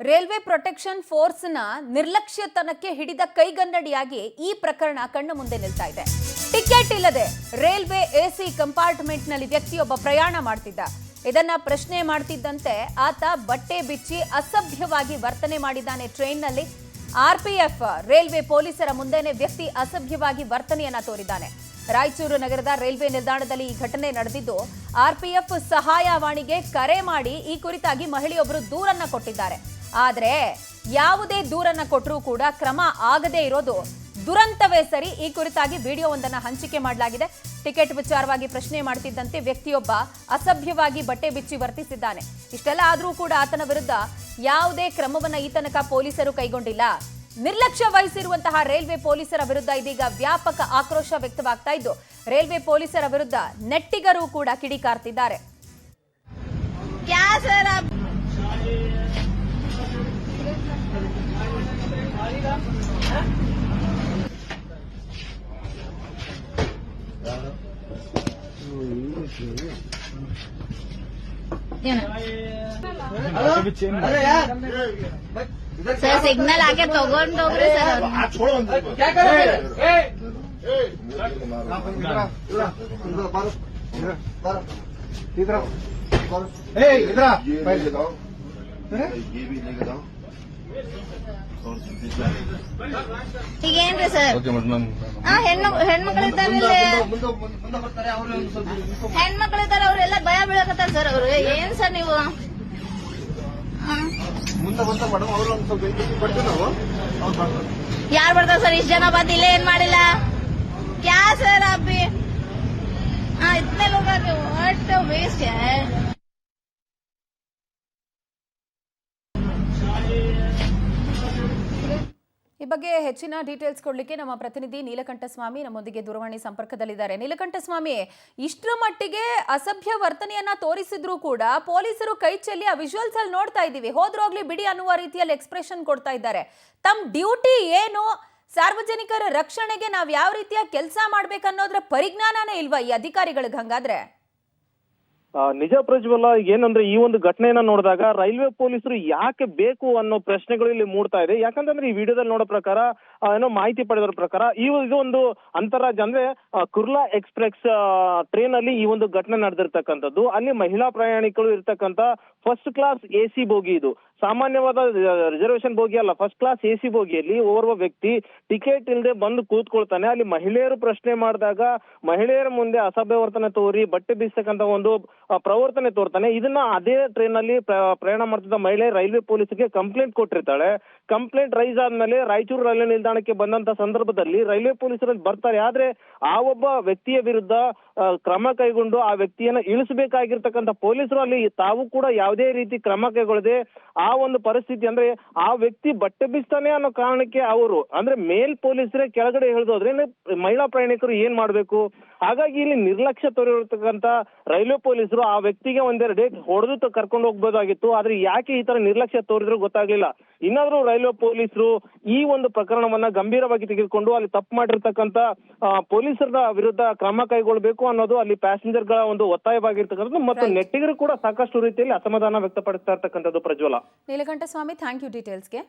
Railway protection ಫೋರ್ಸ್ನ ನಿರ್ಲಕ್ಷ್ಯತನಕ್ಕೆ ಹಿಡಿದ ಕೈಗನ್ನಡಿಯಾಗಿ ಈ ಪ್ರಕರಣ ಕಣ್ಣು ಮುಂದೆ ನಿಲ್ತಾ ಇದೆ. ಟಿಕೆಟ್ ಇಲ್ಲದೆ ರೈಲ್ವೆ ಎಸಿ ಕಂಪಾರ್ಟ್ಮೆಂಟ್ನಲ್ಲಿ ವ್ಯಕ್ತಿಯೊಬ್ಬ ಪ್ರಯಾಣ ಮಾಡ್ತಿದ್ದ. ಇದನ್ನ ಪ್ರಶ್ನೆ ಮಾಡ್ತಿದ್ದಂತೆ ಆತ ಬಟ್ಟೆ ಬಿಚ್ಚಿ ಅಸಭ್ಯವಾಗಿ ವರ್ತನೆ ಮಾಡಿದ್ದಾನೆ. ಟ್ರೈನ್ನಲ್ಲಿ ಆರ್ಪಿಎಫ್ ರೈಲ್ವೆ ಪೊಲೀಸರ ಮುಂದೆನೆ ವ್ಯಕ್ತಿ ಅಸಭ್ಯವಾಗಿ ವರ್ತನೆಯನ್ನ ತೋರಿದ್ದಾನೆ. ರಾಯಚೂರು ನಗರದ ರೈಲ್ವೆ ನಿಲ್ದಾಣದಲ್ಲಿ ಈ ಘಟನೆ ನಡೆದಿದ್ದು, ಆರ್ಪಿಎಫ್ ಸಹಾಯವಾಣಿಗೆ ಕರೆ ಮಾಡಿ ಈ ಕುರಿತಾಗಿ ಮಹಿಳೆಯೊಬ್ಬರು ದೂರನ್ನ ಕೊಟ್ಟಿದ್ದಾರೆ. ಆದರೆ ಯಾವುದೇ ದೂರನ್ನ ಕೊಟ್ಟರೂ ಕೂಡ ಕ್ರಮ ಆಗದೇ ಇರೋದು ದುರಂತವೇ ಸರಿ. ಈ ಕುರಿತಾಗಿ ವಿಡಿಯೋವೊಂದನ್ನ ಹಂಚಿಕೆ ಮಾಡಲಾಗಿದೆ. ಟಿಕೆಟ್ ವಿಚಾರವಾಗಿ ಪ್ರಶ್ನೆ ಮಾಡ್ತಿದ್ದಂತೆ ವ್ಯಕ್ತಿಯೊಬ್ಬ ಅಸಭ್ಯವಾಗಿ ಬಟ್ಟೆ ಬಿಚ್ಚಿ ವರ್ತಿಸಿದ್ದಾನೆ. ಇಷ್ಟೆಲ್ಲ ಆದರೂ ಕೂಡ ಆತನ ವಿರುದ್ಧ ಯಾವುದೇ ಕ್ರಮವನ್ನ ಈ ತನಕ ಪೊಲೀಸರು ಕೈಗೊಂಡಿಲ್ಲ. ನಿರ್ಲಕ್ಷ್ಯ ವಹಿಸಿರುವಂತಹ ರೈಲ್ವೆ ಪೊಲೀಸರ ವಿರುದ್ಧ ಇದೀಗ ವ್ಯಾಪಕ ಆಕ್ರೋಶ ವ್ಯಕ್ತವಾಗ್ತಾ ಇದ್ದು, ರೈಲ್ವೆ ಪೊಲೀಸರ ವಿರುದ್ಧ ನೆಟ್ಟಿಗರು ಕೂಡ ಕಿಡಿಕಾರ್ತಿದ್ದಾರೆ. सर सिग्नल आके तगोंडोग्री सर ಈಗೇನ್ರಿ ಸರ್ ಹೆಣ್ಮಕ್ಳಿದ್ದಾರೆ ಅವ್ರೆಲ್ಲ ಭಯ ಬೀಳಕತ್ತಾರ ಸರ್. ಅವ್ರು ಏನ್ ಸರ್ ನೀವು ಯಾರು ಬರ್ತಾರ ಸರ್? ಇಷ್ಟು ಜನ ಬಂದು ಇಲ್ಲೇ ಏನ್ ಮಾಡಿಲ್ಲ ಕ್ಯಾ ಸರ್ ಅಬ್ಬಿ ಇतने लोग आके व्हाट वेस्ट है. ಈ ಬಗ್ಗೆ ಹೆಚ್ಚಿನ ಡೀಟೇಲ್ಸ್ ಕೊಡ್ಲಿಕ್ಕೆ ನಮ್ಮ ಪ್ರತಿನಿಧಿ ನೀಲಕಂಠಸ್ವಾಮಿ ನಮ್ಮೊಂದಿಗೆ ದೂರವಾಣಿ ಸಂಪರ್ಕದಲ್ಲಿದ್ದಾರೆ. ನೀಲಕಂಠಸ್ವಾಮಿ, ಇಷ್ಟರ ಮಟ್ಟಿಗೆ ಅಸಭ್ಯ ವರ್ತನೆಯನ್ನ ತೋರಿಸಿದ್ರು ಕೂಡ ಪೊಲೀಸರು ಕೈ ಚೆಲ್ಲಿ ಆ ವಿಜುವಲ್ಸ್ ಅಲ್ಲಿ ನೋಡ್ತಾ ಇದ್ದೀವಿ. ಹೋದ್ರೋಗ್ಲಿ ಬಿಡಿ ಅನ್ನುವ ರೀತಿಯಲ್ಲಿ ಎಕ್ಸ್ಪ್ರೆಷನ್ ಕೊಡ್ತಾ ಇದ್ದಾರೆ. ತಮ್ಮ ಡ್ಯೂಟಿ ಏನು? ಸಾರ್ವಜನಿಕರ ರಕ್ಷಣೆಗೆ ನಾವ್ ಯಾವ ರೀತಿಯ ಕೆಲಸ ಮಾಡ್ಬೇಕನ್ನೋದ್ರ ಪರಿಜ್ಞಾನನೇ ಇಲ್ವಾ ಈ ಅಧಿಕಾರಿಗಳಿಗೆ? ಹಂಗಾದ್ರೆ ನಿಜ ಪ್ರಜ್ವಲ, ಏನಂದ್ರೆ ಈ ಒಂದು ಘಟನೆಯನ್ನ ನೋಡಿದಾಗ ರೈಲ್ವೆ ಪೊಲೀಸರು ಯಾಕೆ ಬೇಕು ಅನ್ನೋ ಪ್ರಶ್ನೆಗಳು ಇಲ್ಲಿ ಮೂಡ್ತಾ ಇದೆ. ಯಾಕಂತಂದ್ರೆ ಈ ವಿಡಿಯೋದಲ್ಲಿ ನೋಡೋ ಪ್ರಕಾರ ಏನೋ ಮಾಹಿತಿ ಪಡೆದ ಪ್ರಕಾರ ಇದು ಒಂದು ಅಂತಾರಾಜ್ಯ ಅಂದ್ರೆ ಕುರ್ಲಾ ಎಕ್ಸ್ಪ್ರೆಸ್ ಟ್ರೈನ್ ಅಲ್ಲಿ ಈ ಒಂದು ಘಟನೆ ನಡೆದಿರ್ತಕ್ಕಂಥದ್ದು. ಅಲ್ಲಿ ಮಹಿಳಾ ಪ್ರಯಾಣಿಕರು ಇರ್ತಕ್ಕಂಥ ಫಸ್ಟ್ ಕ್ಲಾಸ್ ಎಸಿ ಬೋಗಿ, ಇದು ಸಾಮಾನ್ಯವಾದ ರಿಸರ್ವೇಶನ್ ಬೋಗಿ ಅಲ್ಲ, ಫಸ್ಟ್ ಕ್ಲಾಸ್ ಎಸಿ ಬೋಗಿಯಲ್ಲಿ ಓರ್ವ ವ್ಯಕ್ತಿ ಟಿಕೆಟ್ ಇಲ್ಲದೆ ಬಂದು ಕೂತ್ಕೊಳ್ತಾನೆ. ಅಲ್ಲಿ ಮಹಿಳೆಯರು ಪ್ರಶ್ನೆ ಮಾಡಿದಾಗ ಮಹಿಳೆಯರ ಮುಂದೆ ಅಸಭ್ಯ ವರ್ತನೆ ತೋರಿ ಬಟ್ಟೆ ಬೀಸತಕ್ಕಂಥ ಒಂದು ಪ್ರವರ್ತನೆ ತೋರ್ತಾನೆ. ಇದನ್ನ ಅದೇ ಟ್ರೈನ್ ಅಲ್ಲಿ ಪ್ರಯಾಣ ಮಾಡ್ತಿದ್ದ ಮಹಿಳೆ ರೈಲ್ವೆ ಪೊಲೀಸರಿಗೆ ಕಂಪ್ಲೇಂಟ್ ಕೊಟ್ಟಿರ್ತಾಳೆ. ಕಂಪ್ಲೇಂಟ್ ರೈಸ್ ಆದ್ಮೇಲೆ ರಾಯಚೂರು ರೈಲ್ವೆ ನಿಲ್ದಾಣಕ್ಕೆ ಬಂದಂತ ಸಂದರ್ಭದಲ್ಲಿ ರೈಲ್ವೆ ಪೊಲೀಸರು ಬರ್ತಾರೆ. ಆದ್ರೆ ಆ ಒಬ್ಬ ವ್ಯಕ್ತಿಯ ವಿರುದ್ಧ ಕ್ರಮ ಕೈಗೊಂಡು ಆ ವ್ಯಕ್ತಿಯನ್ನ ಇಳಿಸಬೇಕಾಗಿರ್ತಕ್ಕಂಥ ಪೊಲೀಸರು ಅಲ್ಲಿ ತಾವು ಕೂಡ ಯಾವುದೇ ರೀತಿ ಕ್ರಮ ಕೈಗೊಳ್ಳದೆ ಆ ಒಂದು ಪರಿಸ್ಥಿತಿ ಅಂದ್ರೆ ಆ ವ್ಯಕ್ತಿ ಬಟ್ಟೆ ಬೀಸ್ತಾನೆ ಅನ್ನೋ ಕಾರಣಕ್ಕೆ ಅವರು ಅಂದ್ರೆ ಮೇಲ್ ಪೊಲೀಸರೇ ಕೆಳಗಡೆ ಇಳಿದೋದ್ರೆ ಮಹಿಳಾ ಪ್ರಯಾಣಿಕರು ಏನ್ ಮಾಡ್ಬೇಕು? ಹಾಗಾಗಿ ಇಲ್ಲಿ ನಿರ್ಲಕ್ಷ್ಯ ತೋರಿರ್ತಕ್ಕಂಥ ರೈಲ್ವೆ ಪೊಲೀಸರು ಆ ವ್ಯಕ್ತಿಗೆ ಒಂದೆರಡು ಹೊಡೆದು ಕರ್ಕೊಂಡು ಹೋಗ್ಬೋದಾಗಿತ್ತು. ಆದ್ರೆ ಯಾಕೆ ಈ ತರ ನಿರ್ಲಕ್ಷ್ಯ ತೋರಿದ್ರು ಗೊತ್ತಾಗ್ಲಿಲ್ಲ. ಇನ್ನಾದ್ರೂ ರೈಲ್ವೆ ಪೊಲೀಸರು ಈ ಒಂದು ಪ್ರಕರಣವನ್ನ ಗಂಭೀರವಾಗಿ ತೆಗೆದುಕೊಂಡು ಅಲ್ಲಿ ತಪ್ಪು ಮಾಡಿರ್ತಕ್ಕಂಥ ಪೊಲೀಸರ ವಿರುದ್ಧ ಕ್ರಮ ಕೈಗೊಳ್ಳಬೇಕು ಅನ್ನೋದು ಅಲ್ಲಿ ಪ್ಯಾಸೆಂಜರ್ ಗಳ ಒಂದು ಒತ್ತಾಯವಾಗಿರ್ತಕ್ಕಂಥದ್ದು. ಮತ್ತು ನೆಟ್ಟಿಗರು ಕೂಡ ಸಾಕಷ್ಟು ರೀತಿಯಲ್ಲಿ ಅಸಮಾಧಾನ ವ್ಯಕ್ತಪಡಿಸ್ತಾ ಇರ್ತಕ್ಕಂಥದ್ದು. ಪ್ರಜ್ವಲ. Neelakantaswamy, thank you ಡೀಟೇಲ್ಸ್ಗೆ.